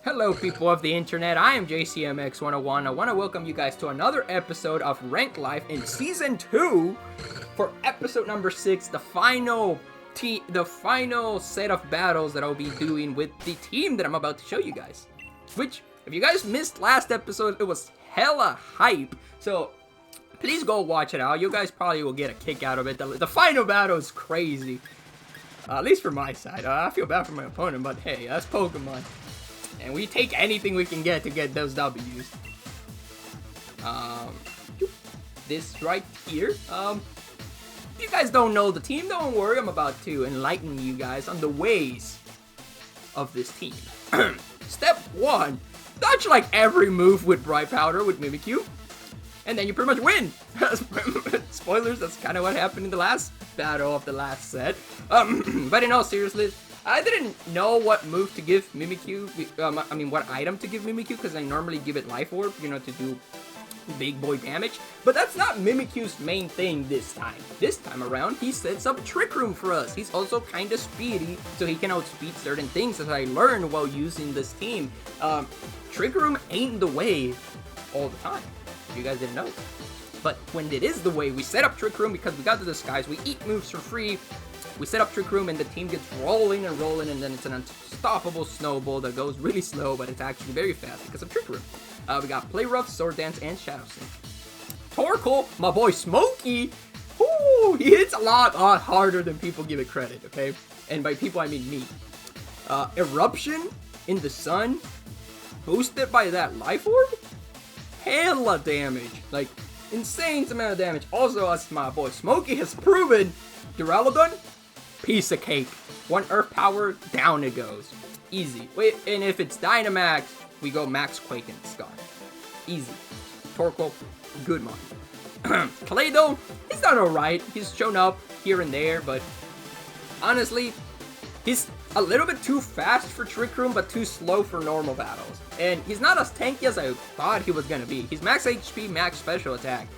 Hello people of the internet, I am JCMX101. I want to welcome you guys to another episode of Ranked Life in Season 2 for episode number 6, the final set of battles that I'll be doing with the team that I'm about to show you guys. Which, if you guys missed last episode, it was hella hype, so please go watch it out. You guys probably will get a kick out of it. The final battle is crazy, at least for my side. I feel bad for my opponent, but hey, that's Pokemon. And we take anything we can get to get those W's. This right here. If you guys don't know the team, don't worry. I'm about to enlighten you guys on the ways of this team. Step 1. Dodge like every move with Bright Powder with Mimikyu. And then you pretty much win. Spoilers, that's kind of what happened in the last battle of the last set. But in all seriousness, I didn't know what move to give Mimikyu, what item to give Mimikyu, because I normally give it Life Orb, to do big boy damage. But that's not Mimikyu's main thing this time. This time around, he sets up Trick Room for us. He's also kind of speedy, so he can outspeed certain things, as I learned while using this team. Trick Room ain't the way all the time, if you guys didn't know. But when it is the way, we set up Trick Room because we got the disguise, we eat moves for free. We set up Trick Room and the team gets rolling and rolling, and then it's an unstoppable snowball that goes really slow, but it's actually very fast because of Trick Room. We got Play Rough, Sword Dance, and Shadow Sneak. Torkoal, my boy Smokey, whoo, he hits a lot harder than people give it credit, okay? And by people, I mean me. Eruption in the sun, boosted by that Life Orb? Hella damage, like insane amount of damage. Also, as my boy Smokey has proven, Duraludon, piece of cake. One Earth Power, down it goes. Easy. Wait, and if it's Dynamax, we go Max Quake and Scar. Easy. Torkoal, good money. Kaleido, he's done alright. He's shown up here and there, but honestly, he's a little bit too fast for Trick Room, but too slow for normal battles. And he's not as tanky as I thought he was gonna be. He's max HP, max special attack.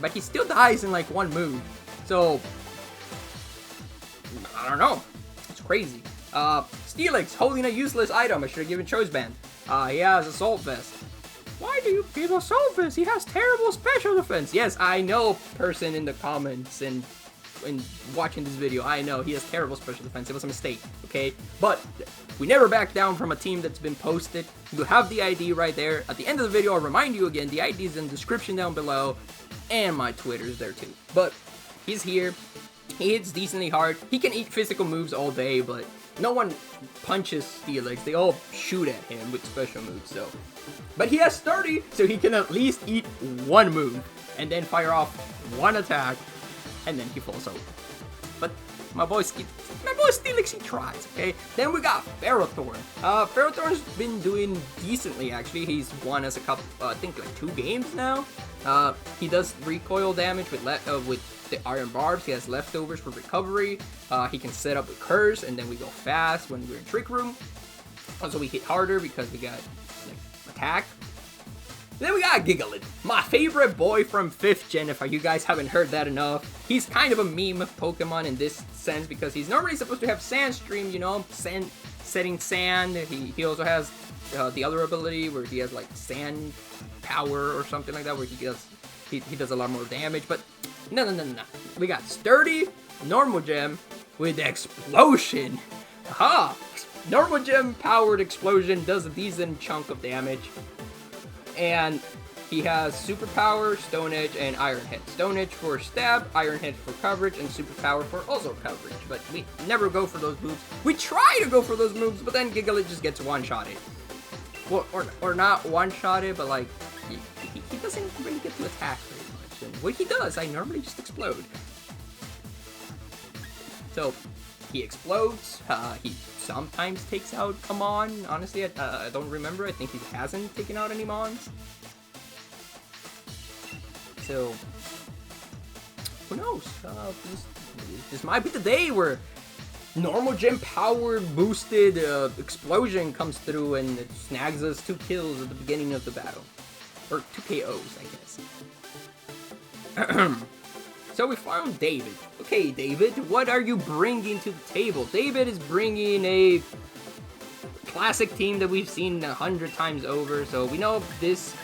But he still dies in like one move. So, I don't know. It's crazy. Steelix, holding a useless item. I should have given Choice Band. He has Assault Vest. Why do you give Assault Vest? He has terrible special defense. Yes, I know, person in the comments and watching this video, I know he has terrible special defense. It was a mistake, okay? But we never back down from a team that's been posted. You have the ID right there. At the end of the video, I'll remind you again, the ID is in the description down below, and my Twitter is there too. But he's here. He hits decently hard. He can eat physical moves all day, but no one punches Steelix. They all shoot at him with special moves, so. But he has 30, so he can at least eat one move, and then fire off one attack, and then he falls over. But my boy Steelix, he tries, okay? Then we got Ferrothorn. Ferrothorn's been doing decently, actually. He's won as a couple, I think like 2 games now. He does recoil damage with the Iron Barbs. He has leftovers for recovery. He can set up with Curse, and then we go fast when we're in Trick Room. Also, we hit harder because we got like attack. Then we got Gigalith, my favorite boy from 5th gen, if you guys haven't heard that enough. He's kind of a meme Pokemon in this sense because he's normally supposed to have Sand Stream, setting sand. He also has the other ability where he has like Sand Power or something like that, where he does a lot more damage. But no. We got Sturdy, Normal Gem with Explosion. Aha! Normal Gem powered Explosion does a decent chunk of damage. And he has Superpower, Stone Edge, and Iron Head. Stone Edge for stab, Iron Head for coverage, and Superpower for also coverage. But we never go for those moves. We try to go for those moves, but then Gigalith just gets one-shotted. Well, or not one-shotted, but like, he doesn't really get to attack very much. And when he does, I normally just explode. So, he explodes. He sometimes takes out a Mon. Honestly, I don't remember. I think he hasn't taken out any Mons. So, who knows? This might be the day where Normal Gem powered boosted Explosion comes through and it snags us 2 kills at the beginning of the battle. Or 2 KOs, I guess. So we found David. Okay, David, what are you bringing to the table? David is bringing a classic team that we've seen 100 times over. So we know this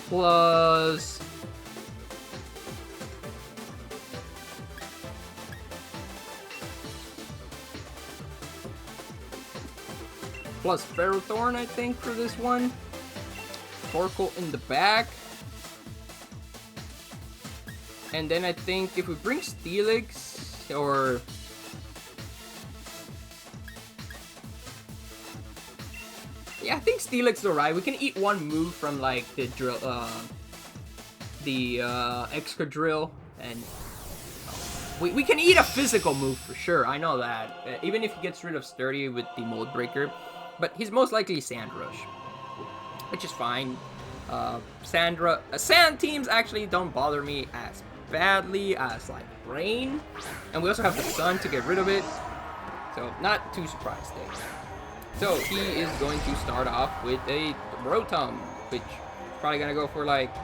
plus... plus Ferrothorn, I think, for this one. Torkoal in the back. And then I think if we bring Steelix, or... yeah, I think Steelix is alright. We can eat one move from, like, the drill, extra drill, and... we can eat a physical move for sure, I know that. Even if he gets rid of Sturdy with the Mold Breaker. But he's most likely Sand Rush, which is fine. Sand teams actually don't bother me as badly as like Rain, and we also have the Sun to get rid of it, so not too surprised there. So he is going to start off with a Rotom, which is probably gonna go for like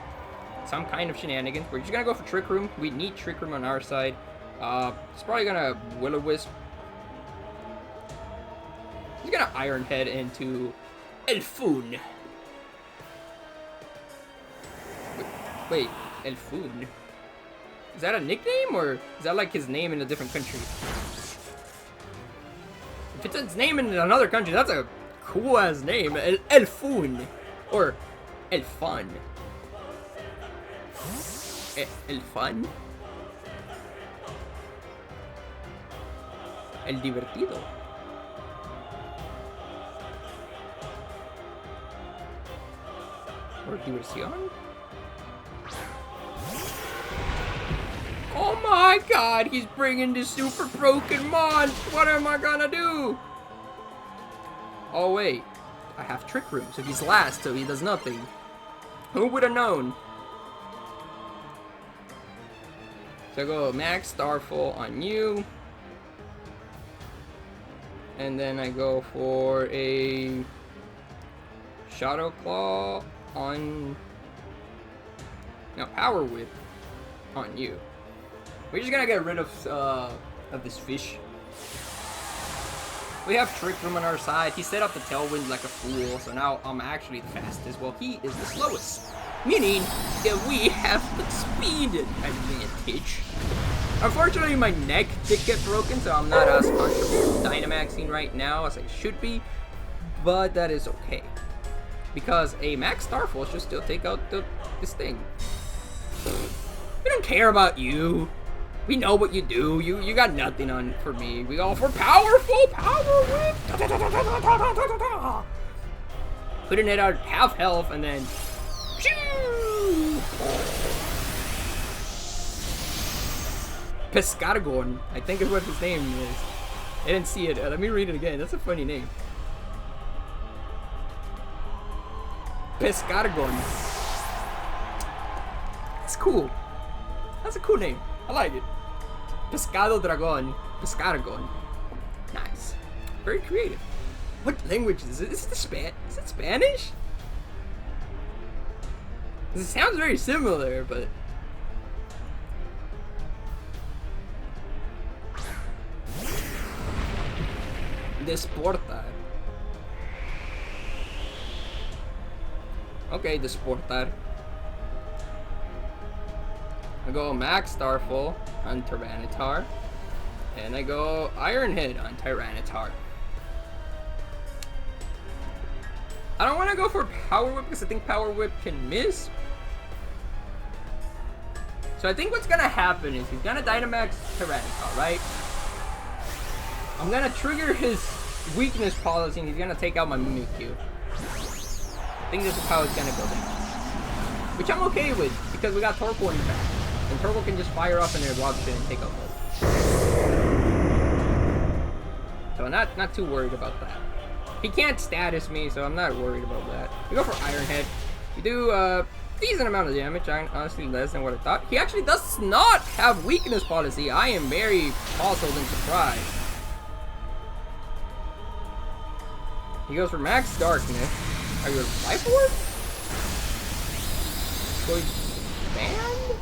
some kind of shenanigans. We're just gonna go for Trick Room. We need Trick Room on our side. It's probably gonna Will-O-Wisp. He's gonna Iron Head into Elfoon. Wait, Elfoon? Is that a nickname, or is that like his name in a different country? If it's his name in another country, that's a cool-ass name. Elfoon. Or Elfun. Elfun? El Divertido. Or Diversión? Oh my god, he's bringing the super broken Mon! What am I gonna do? Oh wait, I have Trick Room, so he's last, so he does nothing. Who would have known? So I go Max Starfall on you. And then I go for a Shadow Claw on... no, Power Whip on you. We're just gonna get rid of this fish. We have Trick Room on our side. He set up the Tailwind like a fool, so now I'm actually the fastest. Well, he is the slowest, meaning that we have the speed advantage. Unfortunately, my neck did get broken, so I'm not as comfortable Dynamaxing right now as I should be, but that is okay, because a Max Starfall should still take out this thing. We don't care about you. We know what you do. You got nothing on for me. We all for powerful Power Whip. Putting it out half health and then... Pescaragon, I think is what his name is. I didn't see it. Let me read it again. That's a funny name. Pescaragon. It's cool. That's a cool name. I like it. Pescado Dragon. Pescaragon. Nice. Very creative. What language is it? Is it Spanish? It sounds very similar, but... Desportar. Okay, Desportar. I go Max Starfall on Tyranitar, and I go Iron Head on Tyranitar. I don't want to go for Power Whip because I think Power Whip can miss. So I think what's gonna happen is he's gonna Dynamax Tyranitar, right? I'm gonna trigger his weakness policy and he's gonna take out my Mimikyu. I think this is how it's gonna go down. Which I'm okay with, because we got Torkoal in the back. And Torkoal can just fire up in their Rock Shit and take out both. So not too worried about that. He can't status me, so I'm not worried about that. We go for Iron Head. We do a decent amount of damage, honestly less than what I thought. He actually does not have weakness policy. I am very puzzled and surprised. He goes for Max Darkness. Are you a Life Orb? Choice Band?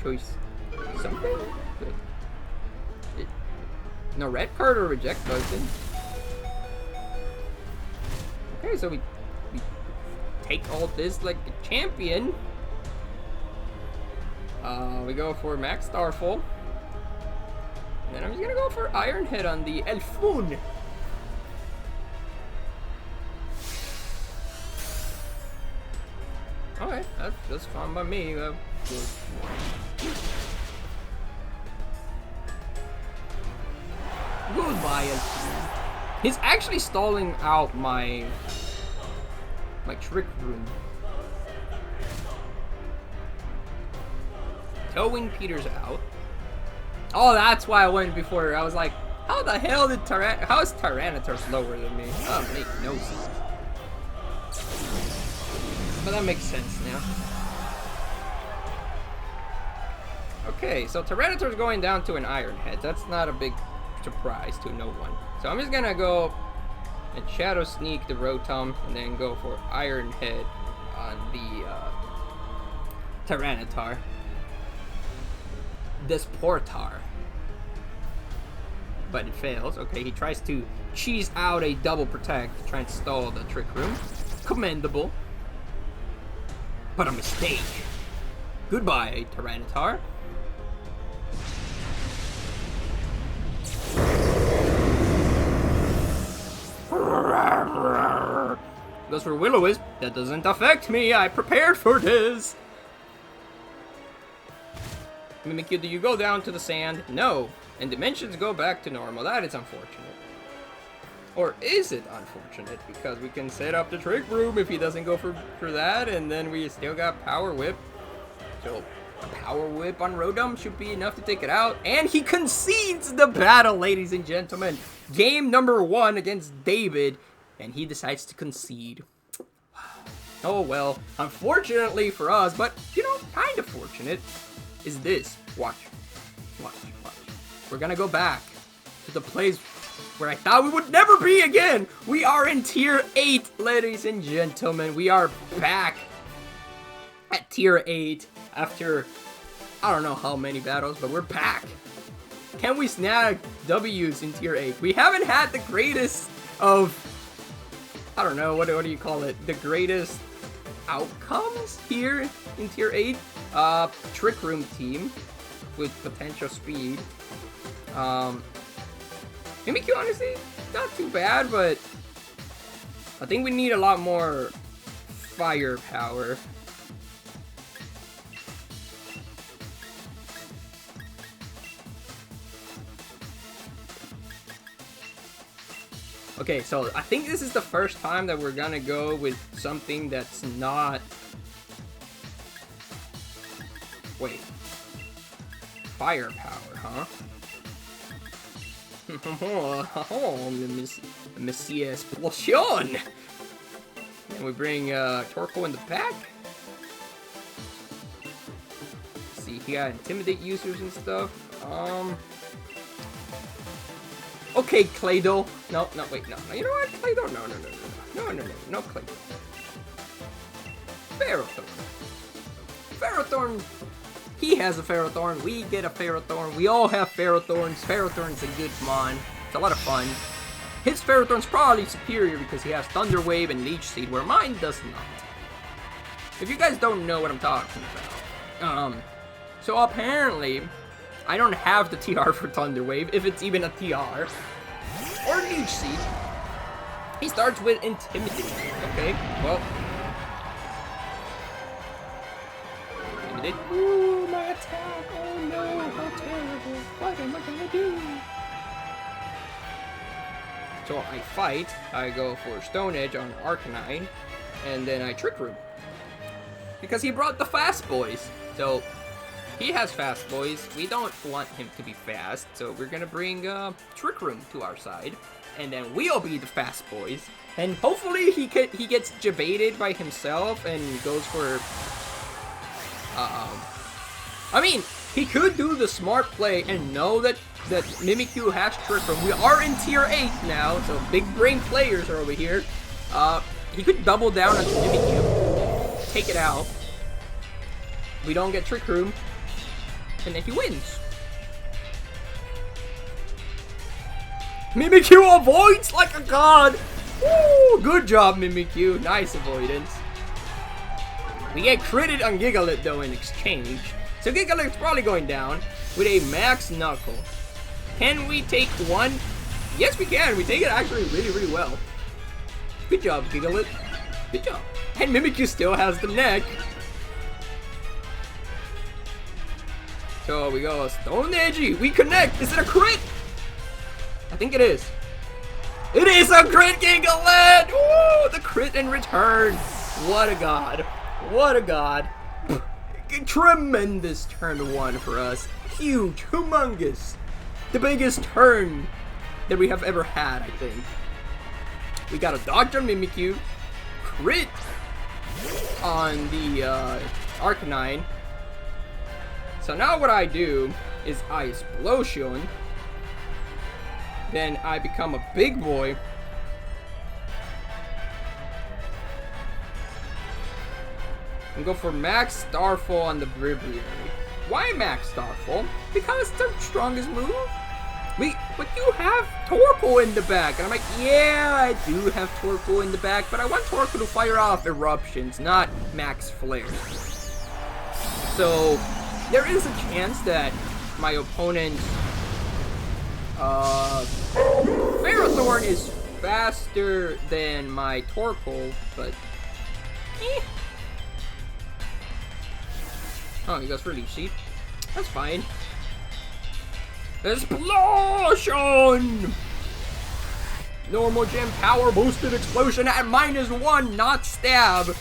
Choice something? No red card or reject button. Okay, so we take all this like a champion. We go for Max Starfall. And then I'm just gonna go for Iron Head on the Elfun. Okay, that's fine by me. Goodbye, Elfun. He's actually stalling out my trick room. Towing Peter's out. Oh, that's why I went before. I was like, how the hell did how is Tyranitar slower than me? That doesn't make no sense. But that makes sense now. Okay, so Tyranitar's going down to an Iron Head. That's not a big surprise to no one. So I'm just gonna go and Shadow Sneak the Rotom and then go for Iron Head on the Tyranitar. This Portar. But it fails. Okay, he tries to cheese out a double protect to try and stall the Trick Room. Commendable. But a mistake. Goodbye, Tyranitar. Goes for Will-O-Wisp. That doesn't affect me. I prepared for this. Mimikyu, do you go down to the sand? No. And dimensions go back to normal. That is unfortunate. Or is it unfortunate? Because we can set up the Trick Room if he doesn't go for that. And then we still got Power Whip. So a Power Whip on Rotom should be enough to take it out. And he concedes the battle, ladies and gentlemen. Game number 1 against David. And he decides to concede. Oh well. Unfortunately for us, but you know, kind of fortunate. Is this. Watch. We're gonna go back to the place where I thought we would never be again. We are in Tier 8, ladies and gentlemen. We are back at Tier 8 after I don't know how many battles, but we're back. Can we snag W's in Tier 8? We haven't had the greatest of, I don't know, what do you call it? The greatest outcomes here in Tier 8. Trick Room team with potential speed. Mimikyu, honestly, not too bad, but I think we need a lot more firepower. Okay, so I think this is the first time that we're gonna go with something that's not... Wait. Firepower, huh? Oh, Monsieur Explosion! And we bring Torkoal in the back. Let's see, he got Intimidate users and stuff. Okay, Claydol. No, wait, no. You know what? Claydol? No, Claydol. Ferrothorn. He has a Ferrothorn. We get a Ferrothorn. We all have Ferrothorns. Ferrothorn's a good mon. It's a lot of fun. His Ferrothorn's probably superior because he has Thunder Wave and Leech Seed, where mine does not. If you guys don't know what I'm talking about. So apparently, I don't have the TR for Thunder Wave, if it's even a TR. Or Leech Seed. He starts with Intimidate. Okay, well. Intimidate. Ooh, my attack. Oh no, how terrible. What am I gonna do? So I fight. I go for Stone Edge on Arcanine. And then I Trick Room. Because he brought the Fast Boys. So... he has Fast Boys. We don't want him to be fast, so we're gonna bring Trick Room to our side, and then we'll be the Fast Boys. And hopefully he gets jebaited by himself and goes for. I mean, he could do the smart play and know that Mimikyu has Trick Room. We are in Tier 8 now, so big brain players are over here. He could double down on Mimikyu, take it out. We don't get Trick Room. And then he wins. Mimikyu avoids like a god. Woo! Good job, Mimikyu. Nice avoidance. We get critted on Gigalith though in exchange. So Gigalith's probably going down with a max knuckle. Can we take one? Yes, we can. We take it actually really, really well. Good job, Gigalith. Good job. And Mimikyu still has the neck. So we go Stone Edgy. We connect. Is it a crit? I think it is. It is a crit, Gigalith! Woo! The crit in return. What a god. What a god. Tremendous turn 1 for us. Huge, humongous. The biggest turn that we have ever had, I think. We got a dodge on Mimikyu. Crit on the Arcanine. So now what I do is I Explosion. Then I become a big boy. And go for Max Starfall on the Braviary. Why Max Starfall? Because it's the strongest move. But you have Torkoal in the back. And I'm like, yeah, I do have Torkoal in the back, but I want Torkoal to fire off eruptions, not Max Flare. So there is a chance that my opponent Ferrothorn is faster than my Torkoal, but oh, he goes for Leech Seed. That's fine. Explosion! Normal gem power boosted explosion at -1, not stab.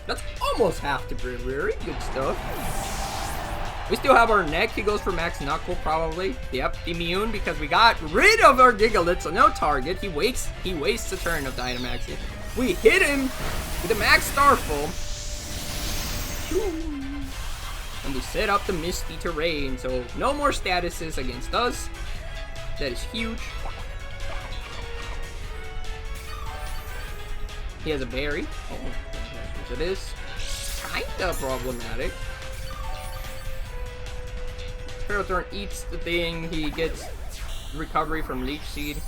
That's almost half the Braviary. Good stuff. We still have our neck. He goes for Max Knuckle, probably. Yep, immune because we got rid of our Gigalith, so no target. He wastes a turn of Dynamaxing. We hit him with a Max Starfall. And we set up the Misty Terrain, so no more statuses against us. That is huge. He has a berry. Oh, it is kinda problematic. Ferrothorn eats the thing, he gets recovery from Leech Seed.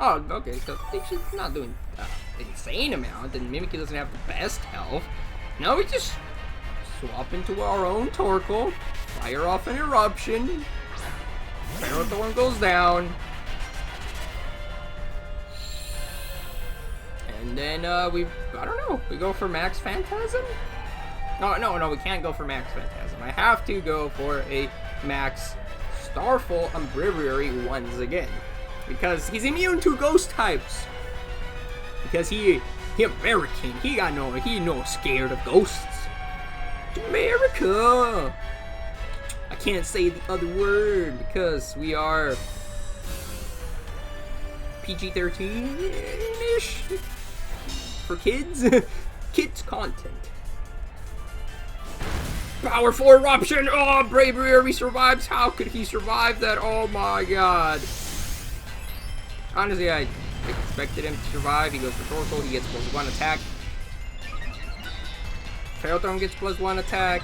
Oh, okay, so Leech Seed's not doing an insane amount, and Mimikyu doesn't have the best health. Now we just swap into our own Torkoal, fire off an eruption. Ferrothorn goes down. And then I don't know, we go for Max Phantasm? No, we can't go for Max Phantasm. I have to go for a Max Starfall on Braviary once again. Because he's immune to ghost types. Because he American. He no scared of ghosts. America! I can't say the other word because we are PG-13-ish for kids. Kids content. Powerful eruption! Oh, Braviary survives! How could he survive that? Oh my god. Honestly, I expected him to survive. He goes for Torkoal, he gets +1 attack. Ferrothorn gets +1 attack.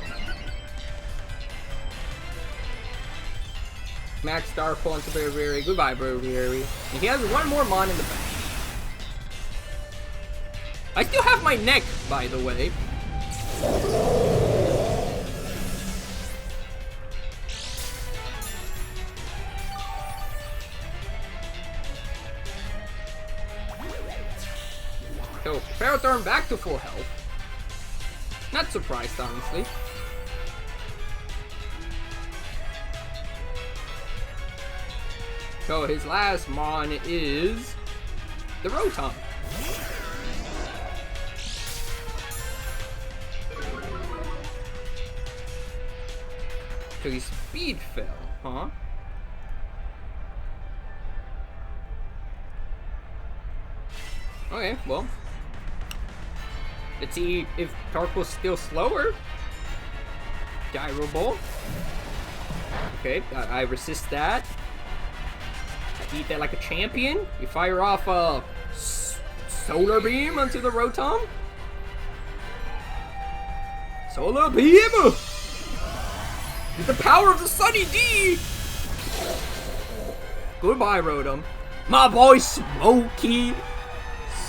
Max Starfall into Braviary. Goodbye, Braviary. And he has one more Mon in the back. I still have my neck, by the way. So, Ferrothorn back to full health. Not surprised, honestly. So, his last Mon is the Rotom. So he speed fell, huh? Okay, well. Let's see if Torkoal's still slower. Gyro Ball. Okay, I resist that. I eat that like a champion. You fire off a Solar Beam onto the Rotom. Solar Beam! With the power of the Sunny D! Goodbye, Rotom. My boy Smokey!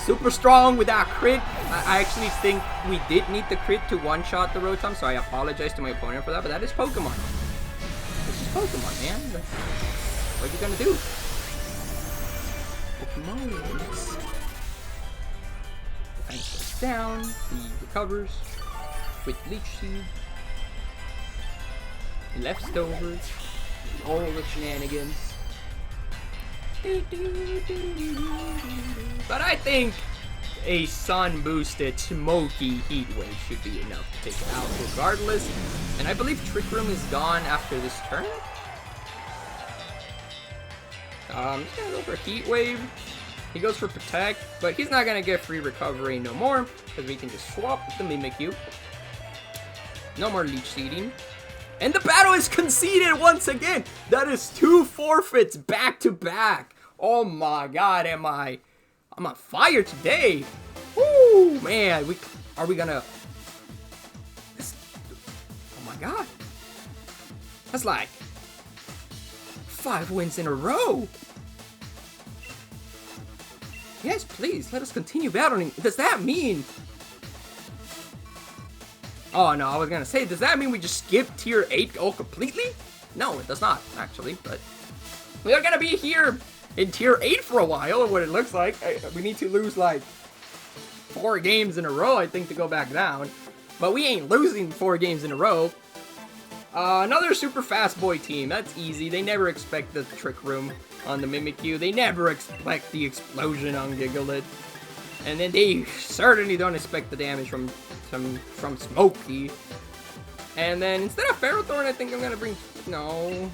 Super strong with that crit. I actually think we did need the crit to one-shot the Rotom, so I apologize to my opponent for that, but that is Pokemon. This is Pokemon, man. What are you gonna do? Pokemon. Defense goes down. He recovers with Leech Seed. Leftovers. All the shenanigans. But I think a sun-boosted Smoky Heat Wave should be enough to take it out regardless. And I believe Trick Room is gone after this turn. He's gonna go for Heat Wave. He goes for Protect, but he's not gonna get free recovery no more, because we can just swap the Mimikyu. No more Leech Seeding. And the battle is conceded once again! That is 2 forfeits back to back! Oh my god, I'm on fire today! Woo, man, are we gonna... oh my god. That's like 5 wins in a row! Yes, please, let us continue battling. Does that mean... oh no, I was gonna say, does that mean we just skip tier 8 all completely? No, it does not, actually, but... we are gonna be here in tier 8 for a while, what it looks like. We need to lose like 4 games in a row, I think, to go back down. But we ain't losing 4 games in a row. Another super fast boy team, that's easy. They never expect the Trick Room on the Mimikyu. They never expect the explosion on Gigalith. And then they certainly don't expect the damage from Smokey. And then instead of Ferrothorn, I think I'm gonna bring... no.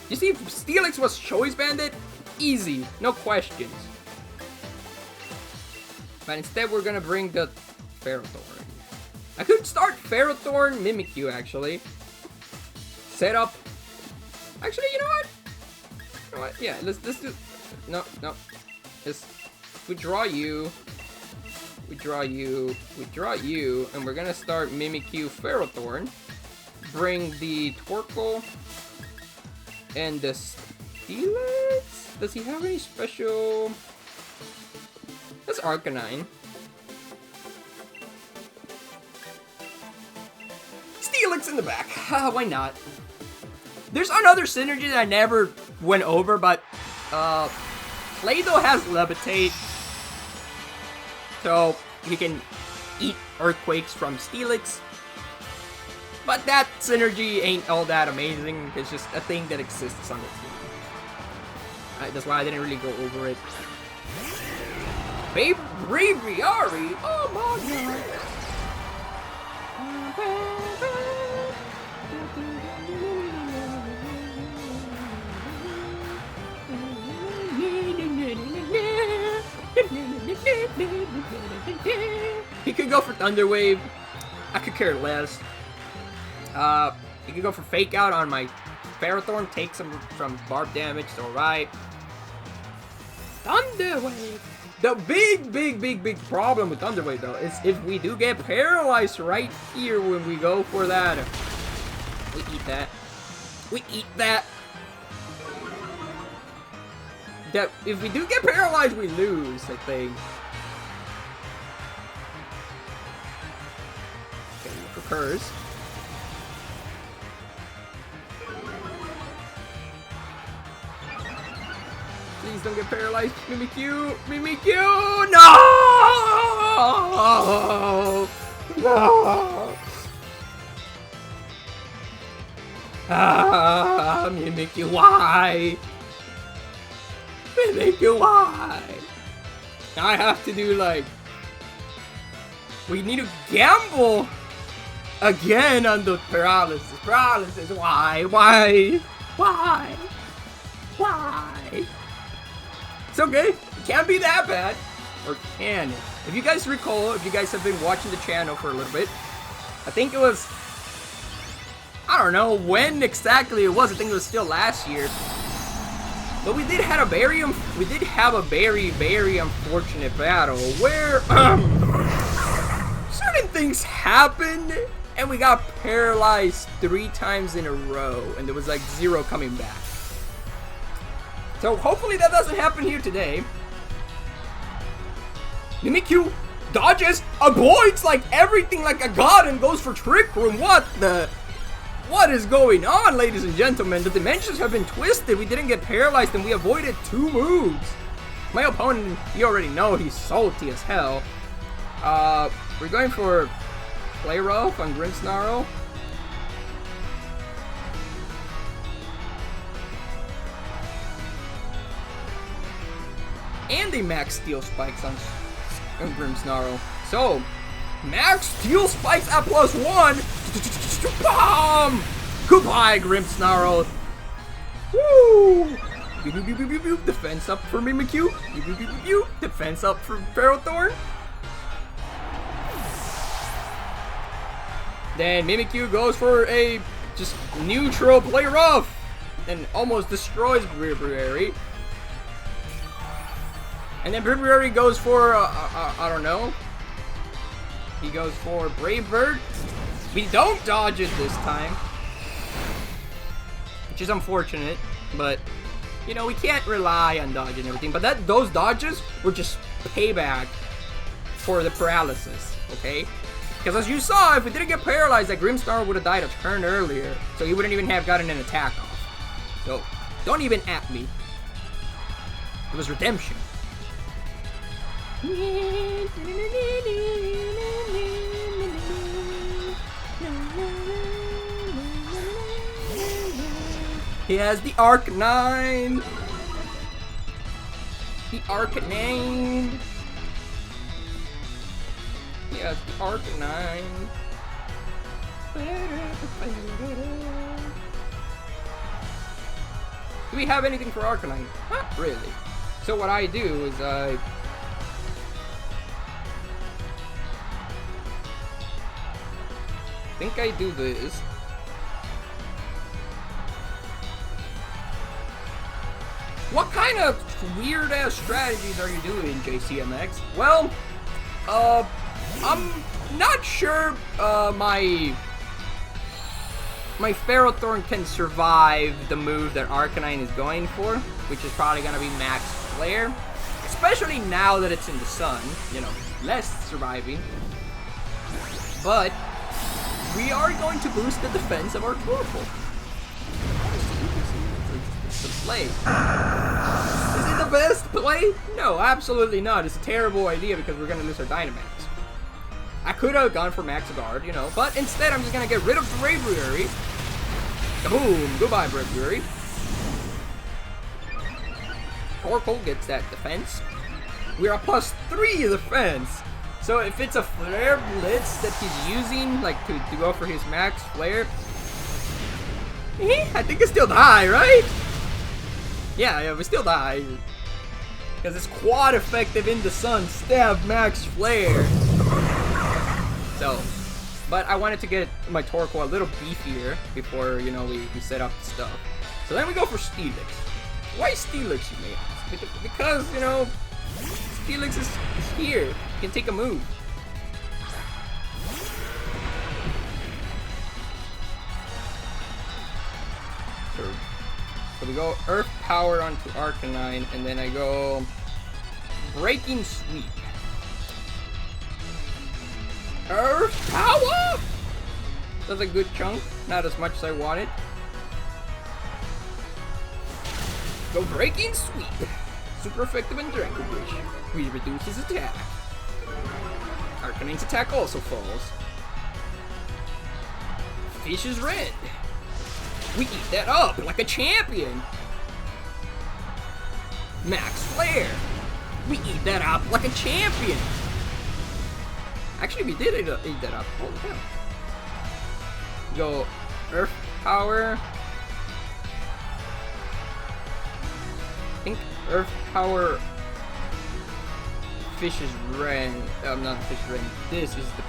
You see, if Steelix was Choice Banded, easy, no questions. But instead, we're gonna bring the Ferrothorn. I could start Ferrothorn Mimikyu, actually. Set up... actually, you know what? You know what? Yeah, let's do... no. We draw you. We draw you. We draw you. And we're gonna start Mimikyu Ferrothorn. Bring the Torkoal. And the Steelix? Does he have any special... that's Arcanine. Steelix in the back. Why not? There's another synergy that I never went over, but Play-Doh has Levitate. So he can eat Earthquakes from Steelix. But that synergy ain't all that amazing. It's just a thing that exists on the team. That's why I didn't really go over it. Braviary! Oh my god! He could go for Thunder Wave. I could care less. He could go for Fake Out on my Ferrothorn. Take some from Barb damage. It's alright. Thunder Wave. The big problem with Thunder Wave, though, is if we do get paralyzed right here when we go for that. We eat that. We eat that. That if we do get paralyzed, we lose, I think. Okay, look for Curse. Please don't get paralyzed, Mimikyu! Mimikyu! No! No! Mimikyu, why? Mimikyu, why? I have to do like... we need to gamble again on the paralysis. Paralysis, why? Why? Why? Why? It's okay. It can't be that bad. Or can it? If you guys recall, if you guys have been watching the channel for a little bit, I think it was... I don't know when exactly it was. I think it was still last year. But we did have a very unfortunate battle where certain things happened And we got paralyzed 3 times in a row, and there was like 0 coming back. So hopefully that doesn't happen here today. Mimikyu dodges, avoids like everything like a god, and goes for Trick Room. What is going on, ladies and gentlemen? The dimensions have been twisted. We didn't get paralyzed, and we avoided 2 moves. My opponent, you already know, he's salty as hell. We're going for Play Rough on Grimmsnarl. And a Max Steel Spikes on Grimmsnarl. So, Max Steel Spikes at +1. Bomb! Goodbye, Grimmsnarl. Woo! Defense up for Mimikyu. Defense up for Ferrothorn. Then Mimikyu goes for a just neutral Play Rough and almost destroys Bribrary. And then Bribrary goes for, I don't know. He goes for Brave Bird. We don't dodge it this time, which is unfortunate, but you know, we can't rely on dodging everything. But those dodges were just payback for the paralysis, okay? Because as you saw, if we didn't get paralyzed, that Grimmsnarl would have died a turn earlier, so he wouldn't even have gotten an attack off. So, don't even at me. It was redemption. He has the Arcanine. The Arcanine. He has the Arcanine. Do we have anything for Arcanine? Not really. So what I do is I think I do this. What kind of weird-ass strategies are you doing, JCMX? Well, I'm not sure my Ferrothorn can survive the move that Arcanine is going for, which is probably going to be Max Flare. Especially now that it's in the sun, you know, less surviving. But we are going to boost the defense of our Torkoal. It's the play. Is it the best play? No, absolutely not. It's a terrible idea because we're going to lose our Dynamax. I could have gone for Max Guard, you know, but instead I'm just going to get rid of the Braviary. Kaboom! Goodbye, Braviary. Torkoal gets that defense. We're a +3 defense. So if it's a Flare Blitz that he's using, like to go for his Max Flare, I think it still die, right? Yeah, we still die. Because it's quad effective in the sun. Stab Max Flare. So, but I wanted to get my Torkoal a little beefier before, you know, we set up the stuff. So then we go for Steelix. Why Steelix, you may ask? Because, you know, Steelix is here. He can take a move. So we go Earth Power onto Arcanine, and then I go Breaking Sweep. Earth Power! That's a good chunk. Not as much as I wanted. Go Breaking Sweep. Super effective in Dragon Bridge. We reduce his attack. Arcanine's attack also falls. Fish is red. We eat that up like a champion. Max Flare. We eat that up like a champion. Actually, we did eat that up. Holy cow. Go Earth Power. I think Earth Power. Fish is red. Not Fish is red. This is the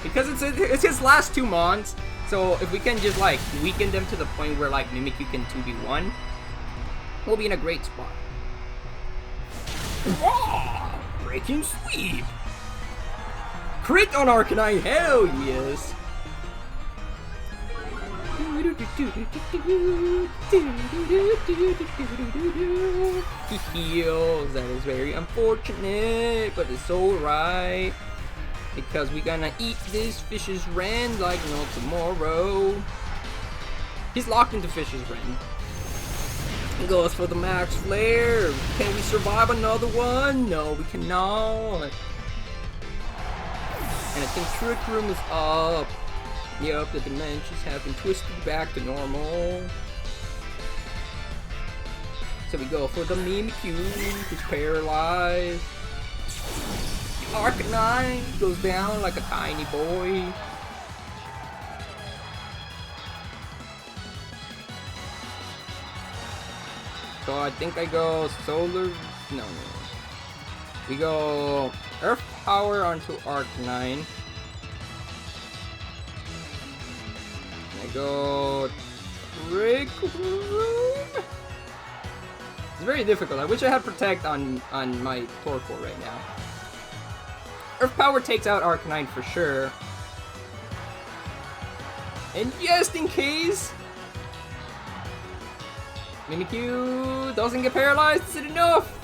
because it's his last 2 mons. So if we can just like weaken them to the point where like Mimikyu can 2v1, we'll be in a great spot. Raw! Breaking Sweep! Crit on Arcanine, hell yes! He heals. That is very unfortunate, but it's alright. Because we gonna eat this Fish's Rend like no tomorrow. He's locked into Fish's Rend. He goes for the max flare. Can we survive another one? No, we cannot. And I think Trick Room is up. Yep, the dimensions have been twisted back to normal. So we go for the Mimikyu, who's paralyzed. Arcanine goes down like a tiny boy. So I think I go Solar... No. We go Earth Power onto Arcanine. I go Trick Room. It's very difficult. I wish I had Protect on my Torkoal right now. Earth Power takes out Arcanine for sure. And just in case, Mimikyu doesn't get paralyzed. Is it enough?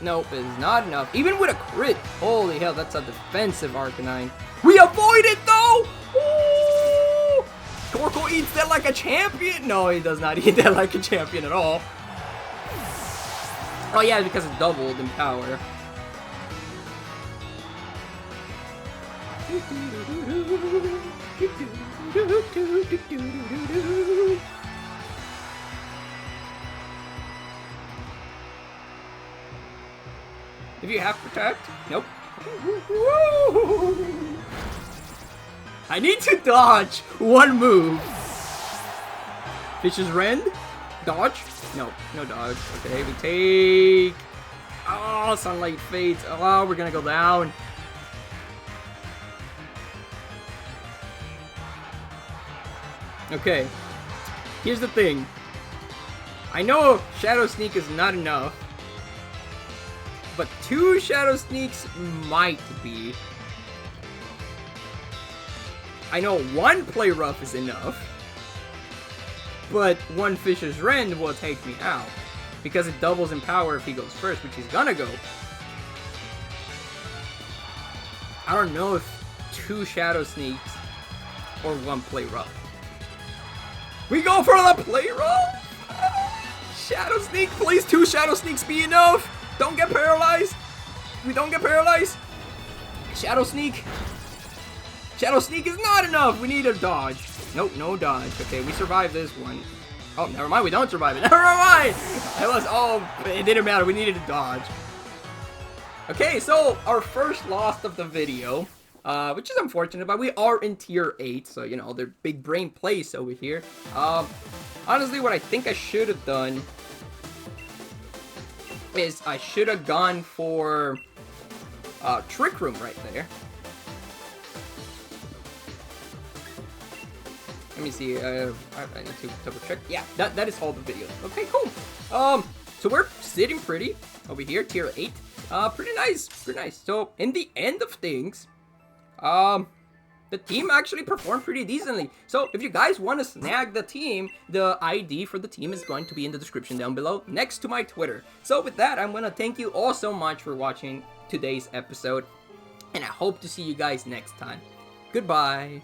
Nope, it's not enough. Even with a crit. Holy hell, that's a defensive Arcanine. We avoid it though! Ooh! Torkoal eats that like a champion? No, he does not eat that like a champion at all. Oh yeah, because it's doubled in power. If you have Protect? Nope. I need to dodge one move. Fish's Rend? Dodge? No, no dodge. Okay, we take... Oh, Sunlight Fates. Oh, we're gonna go down. Okay, here's the thing. I know Shadow Sneak is not enough, but 2 Shadow Sneaks might be. I know 1 Play Rough is enough, but 1 Fish's Rend will take me out, because it doubles in power if he goes first, which he's gonna go. I don't know if 2 Shadow Sneaks or 1 Play Rough. We go for the Play Rough! Shadow Sneak, please 2 Shadow Sneaks be enough! Don't get paralyzed! We don't get paralyzed! Shadow Sneak! Shadow Sneak is not enough! We need a dodge. Nope, no dodge. Okay, we survived this one. Oh, never mind, we don't survive it. Never mind! It didn't matter, we needed a dodge. Okay, so our first loss of the video, which is unfortunate, but we are in tier 8, so, you know, they're big brain plays over here. Honestly, what I think I should have done is I should have gone for Trick Room right there. Let me see, I need to double check. Yeah, that is all the video. Okay, cool. So we're sitting pretty over here, tier 8. Pretty nice, pretty nice. So, in the end of things, the team actually performed pretty decently. So, if you guys want to snag the team, the ID for the team is going to be in the description down below, next to my Twitter. So, with that, I'm going to thank you all so much for watching today's episode, and I hope to see you guys next time. Goodbye.